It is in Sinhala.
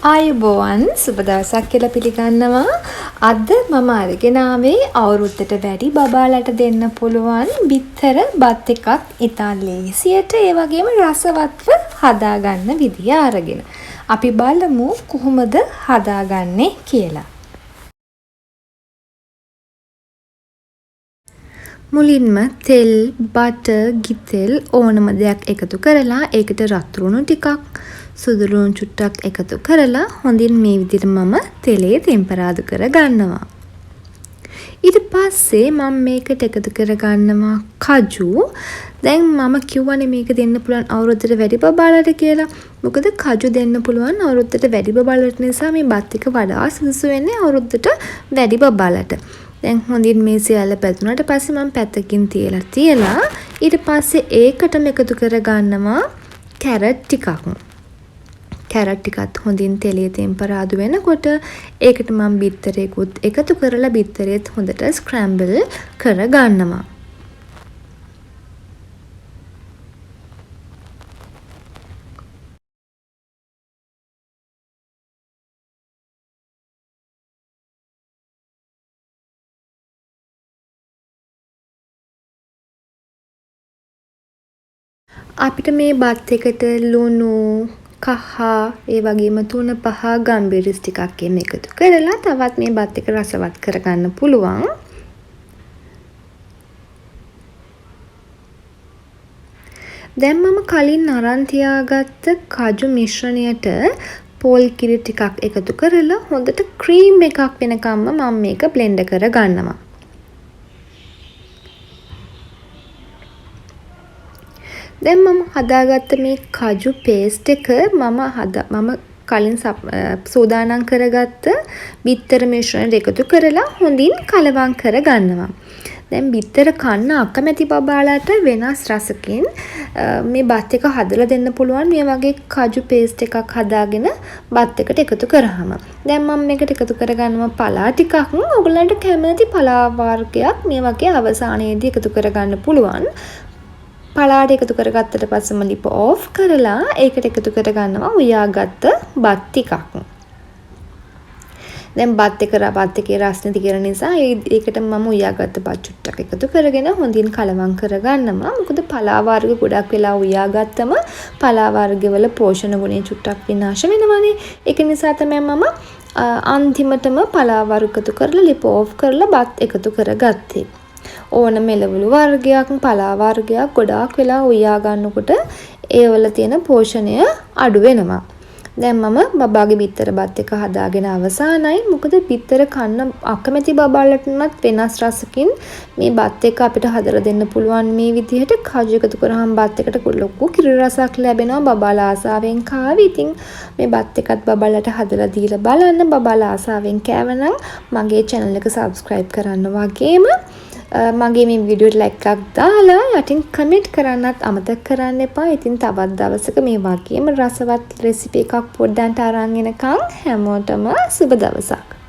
ආයුබෝවන් සුබ දවසක් කියලා පිළිගන්නවා. අද මම අරගෙන ආවේ අවුරුද්දට වැඩි බබාලට දෙන්න පුළුවන් බිත්තර බත් එකක් ඉතා ලේසියට ඒ වගේම රසවත්ව හදාගන්න විදිය අරගෙන. අපි බලමු කොහොමද හදාගන්නේ කියලා. මුලින්ම තෙල්, බටර්, ගිතෙල් ඕනම දෙයක් එකතු කරලා ඒකට රත්රුණු ටිකක් සුදු ලුණු චුට්ටක් එකතු කරලා හොඳින් මේ විදිහට මම තෙලේ තෙම්පරාදු කර ගන්නවා. ඊට පස්සේ මම මේකට එකතු කර ගන්නවා කජු. දැන් මම කිව්වනේ මේක දෙන්න පුළුවන් අවුරුද්දට වැඩි බබාලට කියලා. මොකද කජු දෙන්න පුළුවන් අවුරුද්දට වැඩි බබාලට නිසා මේ බත් එක වඩා සුදුසු වෙන්නේ අවුරුද්දට වැඩි බබාලට. දැන් හොඳින් මේ සියල්ල පැතුනට පස්සේ මම පැත්තකින් තියලා ඊට පස්සේ ඒකටම එකතු කර ගන්නවා කැරට් ටිකක්. කැරට් ටිකත් හොඳින් තෙලේ තෙම්පරාදු වෙනකොට ඒකට මම බිත්තරේකුත් එකතු කරලා බිත්තරේත් හොඳට ස්ක්‍රැම්බල් කර ගන්නවා. අපිට මේ බත් එකට ලුණු කහ ඒ වගේම 3-5 ගම්බිරිස් ටිකක් එකතු කරලා තවත් මේ බත් එක රසවත් කරගන්න පුළුවන්. දැන් මම කලින් අරන් තියාගත්ත කජු මිශ්‍රණයට පෝල් කිරි ටිකක් එකතු කරලා හොඳට ක්‍රීම් එකක් වෙනකම්ම මම මේක බ්ලෙන්ඩ් කර ගන්නවා. දැන් මම හදාගත්ත මේ කජු පේස්ට් එක මම කලින් සූදානම් කරගත්ත බිත්තර මිශ්‍රණයට එකතු කරලා හොඳින් කලවම් කර ගන්නවා. දැන් බිත්තර කන්න අකමැති බබාලාට වෙනස් රසකින් මේ බත් එක හදලා දෙන්න පුළුවන් මේ වගේ කජු පේස්ට් එකක් හදාගෙන බත් එකට එකතු කරාම. දැන් මම මේකට එකතු කරගන්නවා පලා ටිකක්. ඔයගලන්ට කැමති පලා වර්ගයක් මේ වගේ අවසානයේදී එකතු කරගන්න පුළුවන්. පලාට එකතු කරගත්තට පස්සෙම ලිප ඕෆ් කරලා ඒකට එකතු කරගන්නවා උයාගත්ත බත් ටිකක්. දැන් බත් එකේ රස නැති කරන නිසා ඒකට මම උයාගත්ත බත් චුට්ටක් එකතු කරගෙන හොඳින් කලවම් කරගන්නවා. මොකද පලා වර්ග ගොඩක් වෙලා උයාගත්තම පලා වර්ගවල පෝෂණ ගුණය චුට්ටක් විනාශ වෙනවානේ. ඒක නිසා තමයි මම අන්තිමටම පලා වර්ග එකතු කරලා ලිප ඕෆ් කරලා බත් එකතු කරගත්තේ. ඕන මෙලවලු වර්ගයක් පලා වර්ගයක් ගොඩාක් වෙලා උයා ගන්නකොට ඒවල තියෙන පෝෂණය අඩු වෙනවා. දැන් මම බබාගේ බිත්තර බත් එක හදාගෙන අවසానයි. මොකද බිත්තර කන්න අකමැති බබාලටත් වෙනස් රසකින් මේ බත් එක අපිට හදලා දෙන්න පුළුවන් මේ විදිහට කජු එකතු කරාම බත් එකට ලොකු කිරි රසක් ලැබෙනවා. බබාලා ආසාවෙන් කාවි. ඉතින් මේ බත් එකත් බබාලට හදලා දීලා බලන්න. බබාලා ආසාවෙන් කෑවනම් මගේ channel එක subscribe කරන්න වගේම මගේ මේ වීඩියෝට ලයික් එකක් දාලා යටින් කමෙන්ට් කරන්නත් අමතක කරන්න එපා. ඉතින් තවත් දවසක මේ වගේම රසවත් රෙසිපි එකක් පොඩ්ඩක් අරන් එනකම් හැමෝටම සුබ දවසක්.